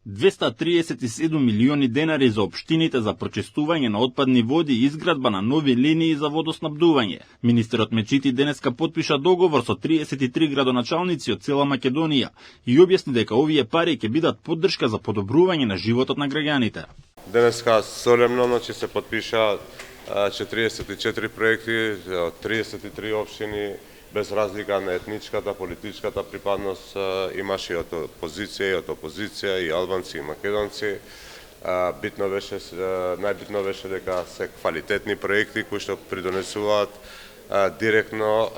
237 милиони денари за општините за прочистување на отпадни води и изградба на нови линии за водоснабдување. Министерот Мечити денеска потпиша договор со 33 градоначалници од цела Македонија и објасни дека овие пари ќе бидат поддршка за подобрување на животот на граѓаните. Денеска солемно се потпиша 44 проекти од 33 општини, без разлика на етничката, политичката припадност, имаше и од опозиција, и од опозиција, и албанци, и македонци. Најбитно беше дека се квалитетни проекти кои што придонесуваат директно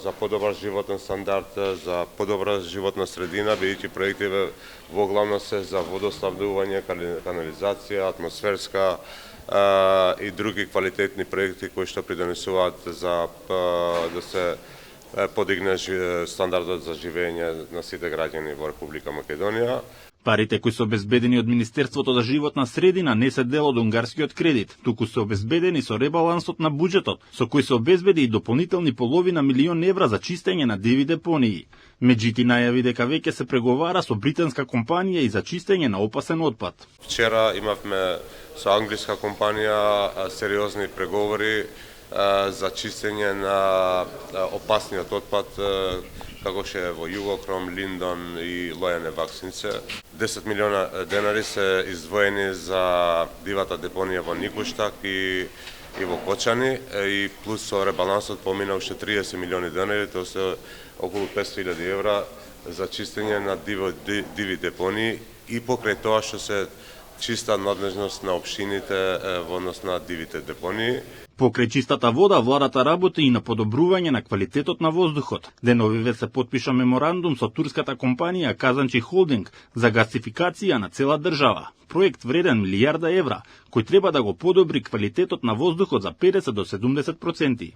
за подобар животен стандард, за подобра животна средина, бидејќи проективе во главно се за водоснабдување, канализација, атмосферска и други квалитетни проекти кои што придонесуваат за да се подигне стандардот за живење на сите граѓани во Република Македонија. Парите кои се обезбедени од Министерството за животна средина не се дел од унгарскиот кредит, туку се обезбедени со ребалансот на буџетот, со кој се обезбеди и дополнителни половина милион евра за чистење на диви депонии. Меđutim најави дека веќе се преговара со британска компанија и за чистење на опасен отпад. Вчера имавме со англиска компанија сериозни преговори за чистење на опасниот отпад, како ше во Југокром, Линдон и Лојане Ваксинце. 10 милиона денари се издвоени за дивата депонија во Никуштак и во Кочани, и плюс со ребалансот помина уште 30 милиони денари, тоа се околу 500.000 евра за чистење на диви депонии и покрај тоа што се чиста надлежност на општините во однос на дивите депонии. Покрај чистата вода, владата работи и на подобрување на квалитетот на воздухот. Деновиве се потпиша меморандум со турската компанија Казанчи Холдинг за гасификација на цела држава. Проект вреден милијарда евра, кој треба да го подобри квалитетот на воздухот за 50 до 70%.